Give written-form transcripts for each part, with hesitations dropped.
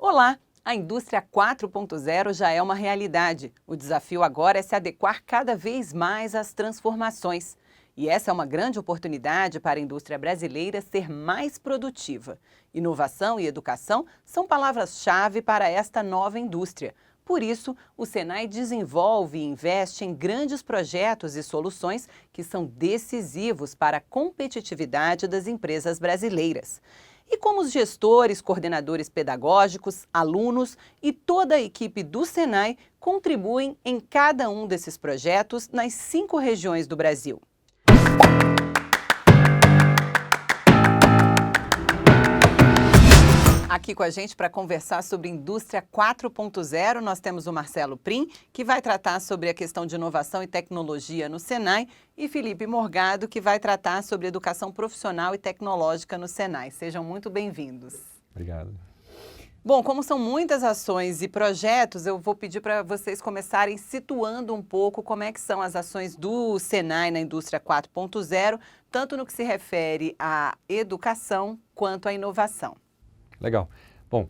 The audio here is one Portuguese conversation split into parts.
Olá! A indústria 4.0 já é uma realidade. O desafio agora é se adequar cada vez mais às transformações. E essa é uma grande oportunidade para a indústria brasileira ser mais produtiva. Inovação e educação são palavras-chave para esta nova indústria. Por isso, o Senai desenvolve e investe em grandes projetos e soluções que são decisivos para a competitividade das empresas brasileiras. E como os gestores, coordenadores pedagógicos, alunos e toda a equipe do Senai contribuem em cada um desses projetos nas 5 regiões do Brasil. Aqui com a gente para conversar sobre Indústria 4.0, nós temos o Marcelo Prim, que vai tratar sobre a questão de inovação e tecnologia no Senai, e Felipe Morgado, que vai tratar sobre educação profissional e tecnológica no Senai. Sejam muito bem-vindos. Obrigado. Bom, como são muitas ações e projetos, eu vou pedir para vocês começarem situando um pouco como é que são as ações do Senai na Indústria 4.0, tanto no que se refere à educação quanto à inovação. Legal. Bom,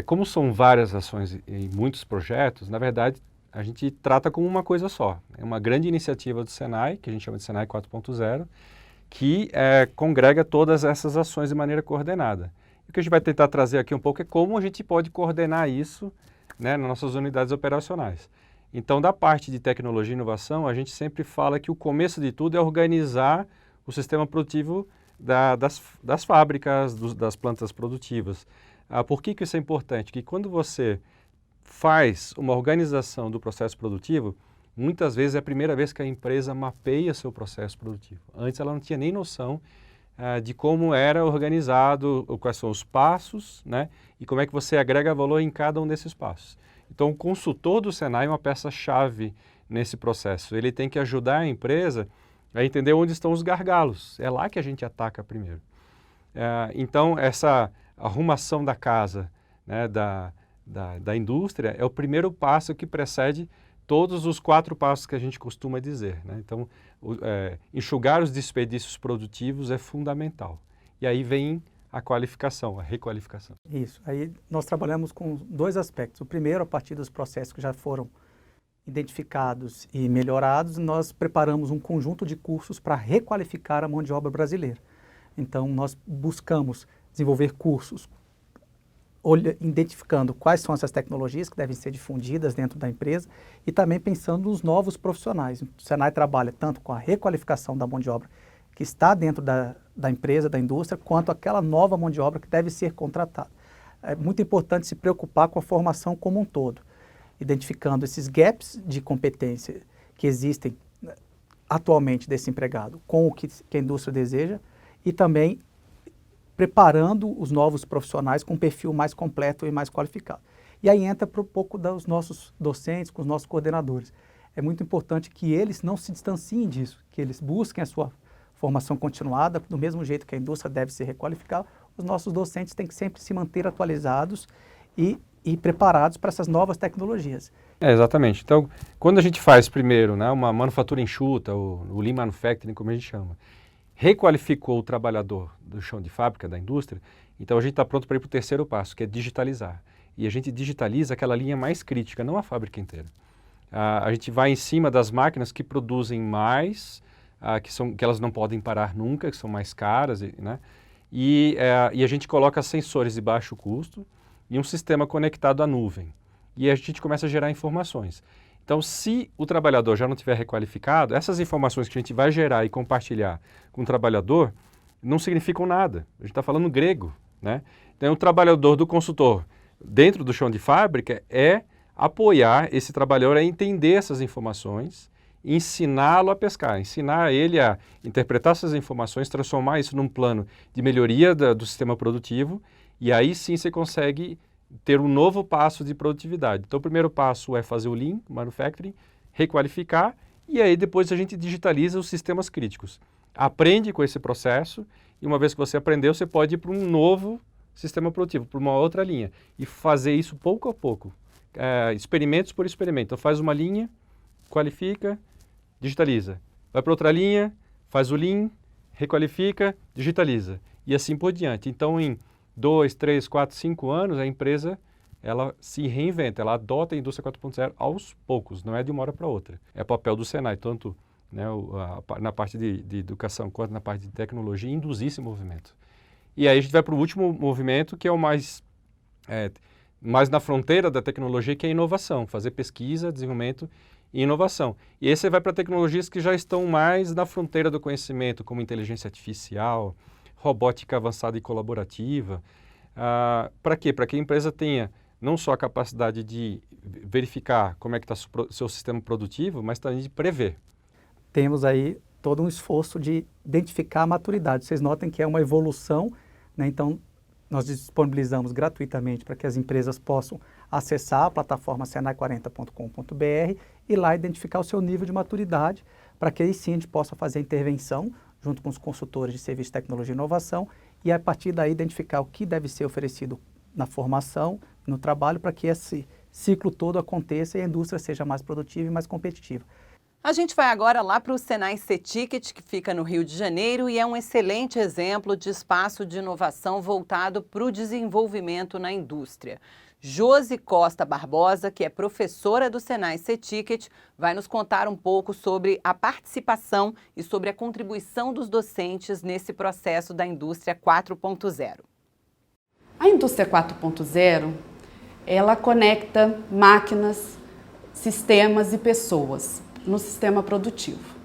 como são várias ações e muitos projetos, na verdade, a gente trata como uma coisa só. É uma grande iniciativa do Senai, que a gente chama de Senai 4.0, que congrega todas essas ações de maneira coordenada. E o que a gente vai tentar trazer aqui um pouco é como a gente pode coordenar isso, né, nas nossas unidades operacionais. Então, da parte de tecnologia e inovação, a gente sempre fala que o começo de tudo é organizar o sistema produtivo das fábricas, das plantas produtivas. Por que isso é importante? Que quando você faz uma organização do processo produtivo, muitas vezes é a primeira vez que a empresa mapeia seu processo produtivo. Antes ela não tinha nem noção de como era organizado, quais são os passos, né? E como é que você agrega valor em cada um desses passos. Então o consultor do Senai é uma peça-chave nesse processo. Ele tem que ajudar a empresa a entender onde estão os gargalos. É lá que a gente ataca primeiro. Então, essa arrumação da casa, né, da indústria é o primeiro passo que precede todos os 4 passos que a gente costuma dizer, né? Então, enxugar os desperdícios produtivos é fundamental. E aí vem a qualificação, a requalificação. Isso. Aí nós trabalhamos com 2 aspectos. O primeiro, a partir dos processos que já foram identificados e melhorados, nós preparamos um conjunto de cursos para requalificar a mão de obra brasileira. Então, nós buscamos desenvolver cursos identificando quais são essas tecnologias que devem ser difundidas dentro da empresa e também pensando nos novos profissionais. O Senai trabalha tanto com a requalificação da mão de obra que está dentro da empresa, da indústria, quanto aquela nova mão de obra que deve ser contratada. É muito importante se preocupar com a formação como um todo, identificando esses gaps de competência que existem atualmente desse empregado com o que a indústria deseja e também preparando os novos profissionais com um perfil mais completo e mais qualificado. E aí entra um pouco dos nossos docentes, com os nossos coordenadores. É muito importante que eles não se distanciem disso, que eles busquem a sua formação continuada, do mesmo jeito que a indústria deve se requalificar, os nossos docentes têm que sempre se manter atualizados e preparados para essas novas tecnologias. Exatamente. Então, quando a gente faz primeiro, né, uma manufatura enxuta, o Lean Manufacturing, como a gente chama, requalificou o trabalhador do chão de fábrica, da indústria, então a gente está pronto para ir para o terceiro passo, que é digitalizar. E a gente digitaliza aquela linha mais crítica, não a fábrica inteira. A gente vai em cima das máquinas que produzem mais, que elas não podem parar nunca, que são mais caras, né? E a gente coloca sensores de baixo custo e um sistema conectado à nuvem. E a gente começa a gerar informações. Então, se o trabalhador já não tiver requalificado, essas informações que a gente vai gerar e compartilhar com o trabalhador não significam nada. A gente está falando grego, né? Então, o trabalhador do consultor dentro do chão de fábrica é apoiar esse trabalhador a entender essas informações, ensiná-lo a pescar, ensinar ele a interpretar essas informações, transformar isso num plano de melhoria do sistema produtivo, e aí sim você consegue ter um novo passo de produtividade. Então, o primeiro passo é fazer o Lean Manufacturing, requalificar, e aí depois a gente digitaliza os sistemas críticos. Aprende com esse processo, e uma vez que você aprendeu, você pode ir para um novo sistema produtivo, para uma outra linha, e fazer isso pouco a pouco, experimentos por experimento. Então, faz uma linha, qualifica, digitaliza. Vai para outra linha, faz o Lean, requalifica, digitaliza. E assim por diante. Então, em 2, 3, 4, 5 anos, a empresa ela se reinventa, ela adota a indústria 4.0 aos poucos, não é de uma hora para outra. É papel do Senai, tanto né, na parte de educação quanto na parte de tecnologia, induzir esse movimento. E aí a gente vai para o último movimento, que é o mais na fronteira da tecnologia, que é a inovação, fazer pesquisa, desenvolvimento e inovação. E aí você vai para tecnologias que já estão mais na fronteira do conhecimento, como inteligência artificial, robótica avançada e colaborativa. Para quê? Para que a empresa tenha não só a capacidade de verificar como é que está o seu sistema produtivo, mas também de prever. Temos aí todo um esforço de identificar a maturidade. Vocês notem que é uma evolução, né? Então, nós disponibilizamos gratuitamente para que as empresas possam acessar a plataforma senai40.com.br e lá identificar o seu nível de maturidade, para que aí sim a gente possa fazer a intervenção junto com os consultores de serviço de tecnologia e inovação e a partir daí identificar o que deve ser oferecido na formação, no trabalho, para que esse ciclo todo aconteça e a indústria seja mais produtiva e mais competitiva. A gente vai agora lá para o Senai C-Ticket, que fica no Rio de Janeiro e é um excelente exemplo de espaço de inovação voltado para o desenvolvimento na indústria. Josi Costa Barbosa, que é professora do Senai C-Ticket, vai nos contar um pouco sobre a participação e sobre a contribuição dos docentes nesse processo da indústria 4.0. A indústria 4.0, ela conecta máquinas, sistemas e pessoas no sistema produtivo.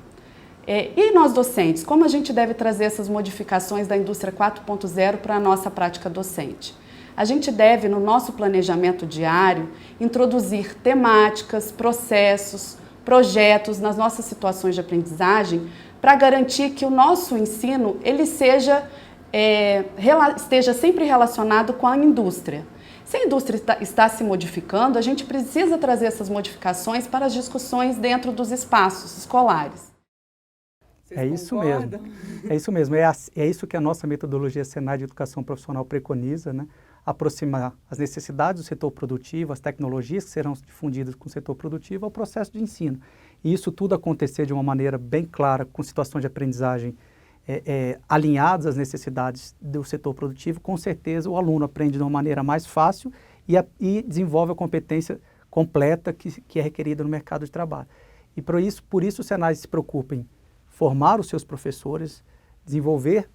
E nós docentes, como a gente deve trazer essas modificações da indústria 4.0 para a nossa prática docente? A gente deve, no nosso planejamento diário, introduzir temáticas, processos, projetos nas nossas situações de aprendizagem para garantir que o nosso ensino ele esteja sempre relacionado com a indústria. Se a indústria está se modificando, a gente precisa trazer essas modificações para as discussões dentro dos espaços escolares. É isso mesmo. É isso mesmo. É isso que a nossa metodologia Senai de Educação Profissional preconiza, né? Aproximar as necessidades do setor produtivo, as tecnologias que serão difundidas com o setor produtivo ao processo de ensino. E isso tudo acontecer de uma maneira bem clara, com situações de aprendizagem alinhadas às necessidades do setor produtivo, com certeza o aluno aprende de uma maneira mais fácil e desenvolve a competência completa que é requerida no mercado de trabalho. E por isso o Senai se preocupa em formar os seus professores, desenvolver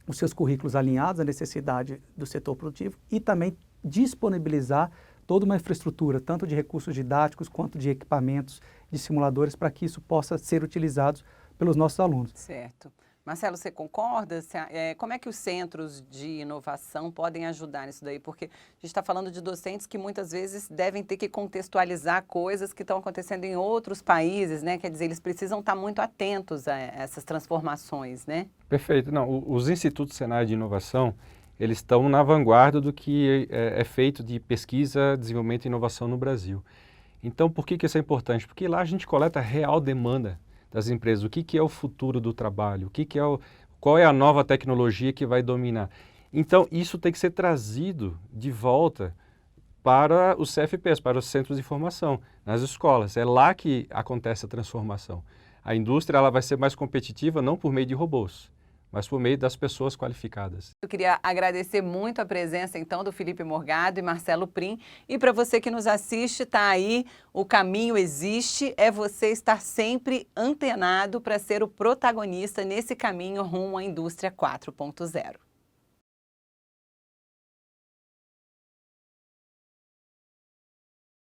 os seus currículos alinhados à necessidade do setor produtivo e também disponibilizar toda uma infraestrutura, tanto de recursos didáticos quanto de equipamentos, de simuladores, para que isso possa ser utilizado pelos nossos alunos. Certo. Marcelo, você concorda? Como é que os centros de inovação podem ajudar nisso daí? Porque a gente está falando de docentes que muitas vezes devem ter que contextualizar coisas que estão acontecendo em outros países, né? Quer dizer, eles precisam estar muito atentos a essas transformações, né? Perfeito. Não, os institutos Senai de inovação, eles estão na vanguarda do que é feito de pesquisa, desenvolvimento e inovação no Brasil. Então, por que isso é importante? Porque lá a gente coleta a real demanda das empresas, o que é o futuro do trabalho, qual é a nova tecnologia que vai dominar. Então, isso tem que ser trazido de volta para os CFPs, para os centros de formação, nas escolas. É lá que acontece a transformação. A indústria ela vai ser mais competitiva não por meio de robôs, mas por meio das pessoas qualificadas. Eu queria agradecer muito a presença, então, do Felipe Morgado e Marcelo Prim. E para você que nos assiste, está aí, o caminho existe, é você estar sempre antenado para ser o protagonista nesse caminho rumo à indústria 4.0.